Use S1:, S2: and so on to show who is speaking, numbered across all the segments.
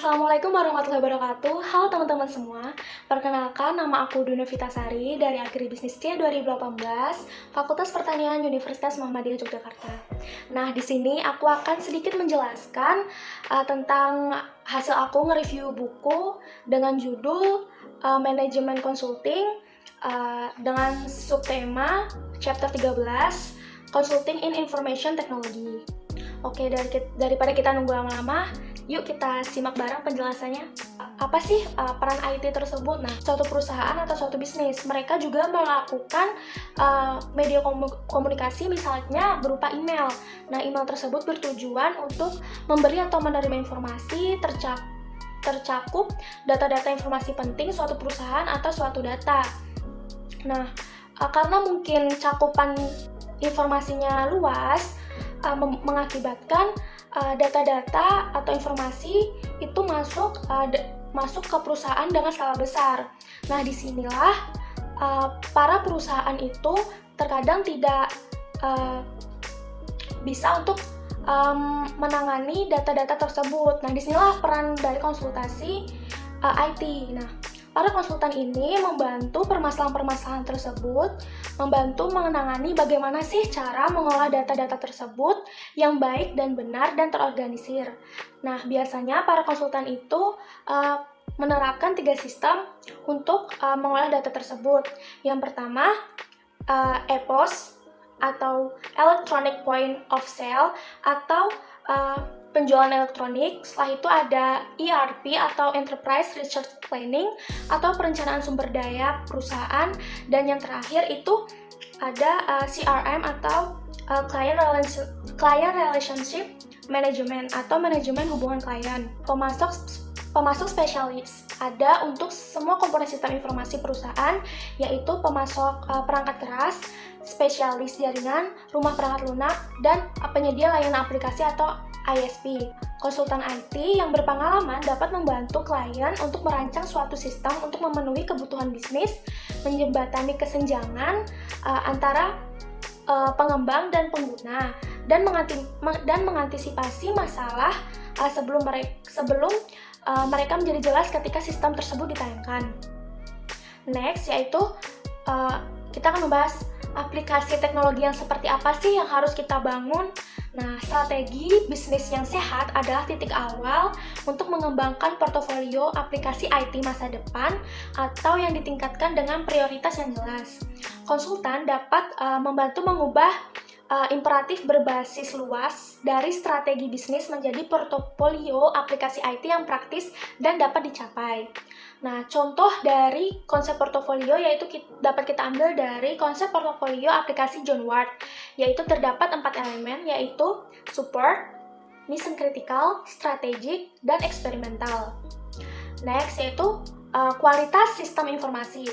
S1: Assalamualaikum warahmatullahi wabarakatuh. Halo teman-teman semua. Perkenalkan, nama aku Duna Vitasari dari Agribisnis C 2018, Fakultas Pertanian Universitas Muhammadiyah Yogyakarta. Nah, di sini aku akan sedikit menjelaskan tentang hasil aku nge-review buku dengan judul Manajemen Consulting dengan subtema chapter 13, Consulting in Information Technology. Oke, daripada kita nunggu lama-lama, yuk kita simak bareng penjelasannya. Apa sih peran IT tersebut? Nah, suatu perusahaan atau suatu bisnis, mereka juga melakukan media komunikasi misalnya berupa email. Nah, email tersebut bertujuan untuk memberi atau menerima informasi tercakup data-data informasi penting suatu perusahaan atau suatu data. Nah, karena mungkin cakupan informasinya luas, mengakibatkan data-data atau informasi itu masuk ke perusahaan dengan skala besar. Nah, disinilah para perusahaan itu terkadang tidak bisa untuk menangani data-data tersebut. Nah, disinilah peran dari konsultasi IT. Nah, para konsultan ini membantu permasalahan-permasalahan tersebut, membantu menangani bagaimana sih cara mengolah data-data tersebut yang baik dan benar dan terorganisir. Nah, biasanya para konsultan itu menerapkan 3 sistem untuk mengolah data tersebut. Yang pertama, EPOS atau Electronic Point of Sale atau penjualan elektronik. Setelah itu ada ERP atau Enterprise Resource Planning atau perencanaan sumber daya perusahaan, dan yang terakhir itu ada CRM atau Client Relationship Management atau manajemen hubungan klien. Pemasok spesialis ada untuk semua komponen sistem informasi perusahaan, yaitu pemasok perangkat keras, spesialis jaringan, rumah perangkat lunak, dan penyedia layanan aplikasi atau ISP. Konsultan IT yang berpengalaman dapat membantu klien untuk merancang suatu sistem untuk memenuhi kebutuhan bisnis, menjembatani kesenjangan antara pengembang dan pengguna, dan mengantisipasi masalah sebelum mereka menjadi jelas ketika sistem tersebut ditayangkan. Next, yaitu kita akan membahas aplikasi teknologi yang seperti apa sih yang harus kita bangun. Nah, strategi bisnis yang sehat adalah titik awal untuk mengembangkan portofolio aplikasi IT masa depan atau yang ditingkatkan dengan prioritas yang jelas. Konsultan dapat membantu mengubah imperatif berbasis luas dari strategi bisnis menjadi portofolio aplikasi IT yang praktis dan dapat dicapai. Nah, contoh dari konsep portofolio yaitu dapat kita ambil dari konsep portofolio aplikasi John Ward, yaitu terdapat 4 elemen, yaitu support, mission critical, strategic, dan eksperimental. Next, yaitu kualitas sistem informasi.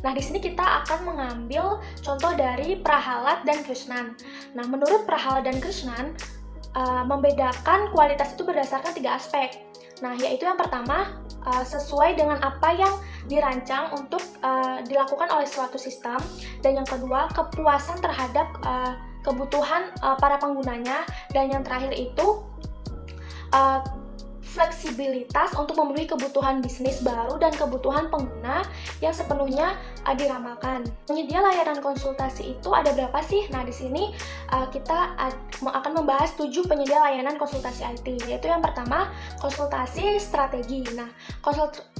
S1: Nah, di sini kita akan mengambil contoh dari Prahalat dan Krishnan. Nah, menurut Prahalat dan Krishnan, membedakan kualitas itu berdasarkan 3 aspek. Nah, yaitu yang pertama, sesuai dengan apa yang dirancang untuk dilakukan oleh suatu sistem, dan yang kedua, kepuasan terhadap kebutuhan para penggunanya, dan yang terakhir itu fleksibilitas untuk memenuhi kebutuhan bisnis baru dan kebutuhan pengguna yang sepenuhnya diramalkan. Penyedia layanan konsultasi itu ada berapa sih? Nah, di sini kita akan membahas 7 penyedia layanan konsultasi IT, yaitu yang pertama, konsultasi strategi. Nah,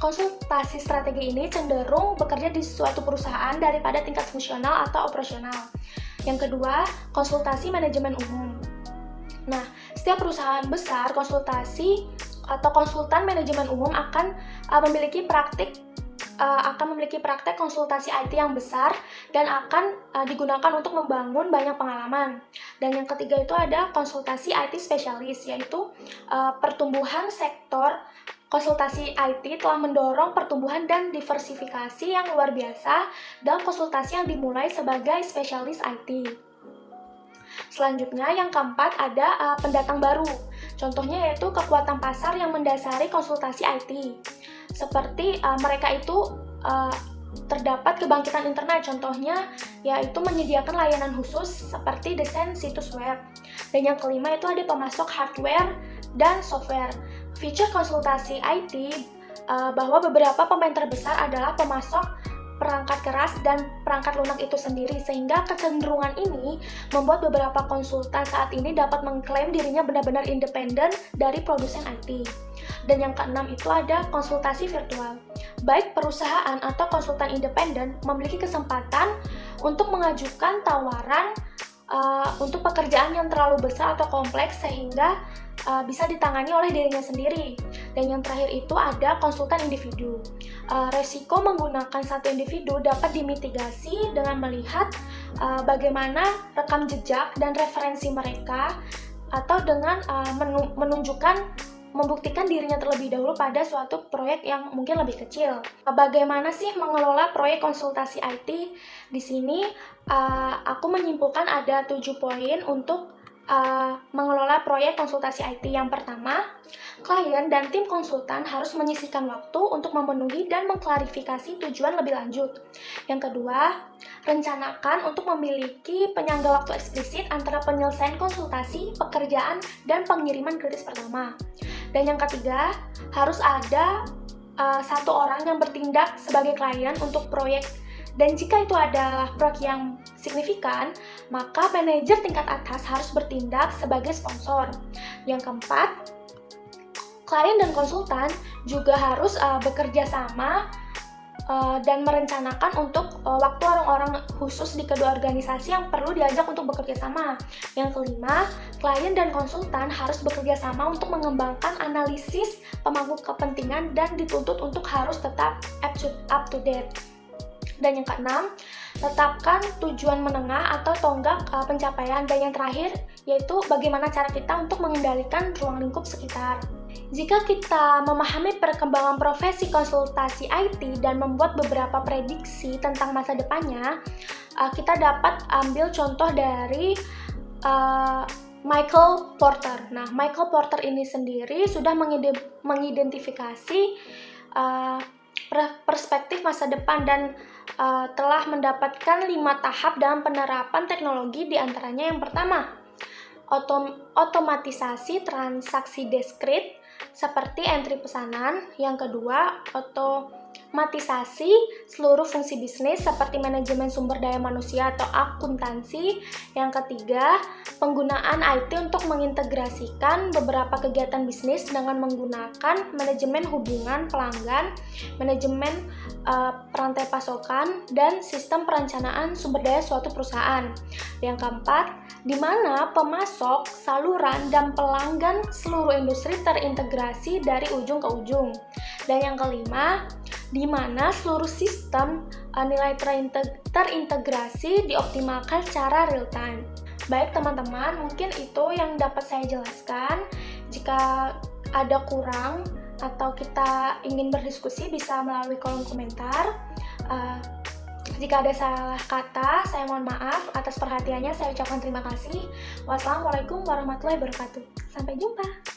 S1: konsultasi strategi ini cenderung bekerja di suatu perusahaan daripada tingkat fungsional atau operasional. Yang kedua, konsultasi manajemen umum. Nah, setiap perusahaan besar konsultasi atau konsultan manajemen umum akan memiliki praktek konsultasi IT yang besar dan akan digunakan untuk membangun banyak pengalaman. Dan yang ketiga itu ada konsultasi IT spesialis, yaitu pertumbuhan sektor konsultasi IT telah mendorong pertumbuhan dan diversifikasi yang luar biasa dalam konsultasi yang dimulai sebagai spesialis IT. Selanjutnya, yang keempat ada pendatang baru. Contohnya yaitu kekuatan pasar yang mendasari konsultasi IT. Seperti mereka itu terdapat kebangkitan internet, contohnya yaitu menyediakan layanan khusus seperti desain situs web. Dan yang kelima itu ada pemasok hardware dan software. feature konsultasi IT bahwa beberapa pemain terbesar adalah pemasok perangkat keras dan perangkat lunak itu sendiri, sehingga kecenderungan ini membuat beberapa konsultan saat ini dapat mengklaim dirinya benar-benar independen dari produsen IT. Dan yang keenam itu ada konsultasi virtual. Baik perusahaan atau konsultan independen memiliki kesempatan untuk mengajukan tawaran untuk pekerjaan yang terlalu besar atau kompleks sehingga bisa ditangani oleh dirinya sendiri. Dan yang terakhir itu ada konsultan individu. Resiko menggunakan satu individu dapat dimitigasi dengan melihat bagaimana rekam jejak dan referensi mereka, atau dengan membuktikan dirinya terlebih dahulu pada suatu proyek yang mungkin lebih kecil. Bagaimana sih mengelola proyek konsultasi IT? Di sini aku menyimpulkan ada 7 poin untuk mengelola proyek konsultasi IT. Yang pertama, klien dan tim konsultan harus menyisihkan waktu untuk memenuhi dan mengklarifikasi tujuan lebih lanjut. Yang kedua, rencanakan untuk memiliki penyangga waktu eksplisit antara penyelesaian konsultasi, pekerjaan, dan pengiriman kritis pertama. Dan yang ketiga, harus ada satu orang yang bertindak sebagai klien untuk proyek. Dan jika itu adalah proyek yang signifikan, maka manajer tingkat atas harus bertindak sebagai sponsor. Yang keempat, klien dan konsultan juga harus bekerja sama dan merencanakan untuk waktu orang-orang khusus di kedua organisasi yang perlu diajak untuk bekerja sama. Yang kelima, klien dan konsultan harus bekerja sama untuk mengembangkan analisis pemangku kepentingan dan dituntut untuk harus tetap up to date. Dan yang keenam, tetapkan tujuan menengah atau tonggak pencapaian. Dan yang terakhir, yaitu bagaimana cara kita untuk mengendalikan ruang lingkup sekitar. Jika kita memahami perkembangan profesi konsultasi IT dan membuat beberapa prediksi tentang masa depannya, kita dapat ambil contoh dari Michael Porter. Nah, Michael Porter ini sendiri sudah mengidentifikasi perspektif masa depan dan telah mendapatkan 5 tahap dalam penerapan teknologi, diantaranya yang pertama, otomatisasi transaksi diskrit seperti entry pesanan. Yang kedua, otomatisasi seluruh fungsi bisnis seperti manajemen sumber daya manusia atau akuntansi. Yang ketiga, penggunaan IT untuk mengintegrasikan beberapa kegiatan bisnis dengan menggunakan manajemen hubungan pelanggan, manajemen rantai pasokan, dan sistem perencanaan sumber daya suatu perusahaan. Yang keempat, di mana pemasok, saluran, dan pelanggan seluruh industri terintegrasi dari ujung ke ujung. Dan yang kelima, di mana seluruh sistem nilai terintegrasi dioptimalkan secara real time. Baik teman-teman, mungkin itu yang dapat saya jelaskan. Jika ada kurang atau kita ingin berdiskusi, bisa melalui kolom komentar. Jika ada salah kata, saya mohon maaf. Atas perhatiannya saya ucapkan terima kasih. Wassalamualaikum warahmatullahi wabarakatuh. Sampai jumpa.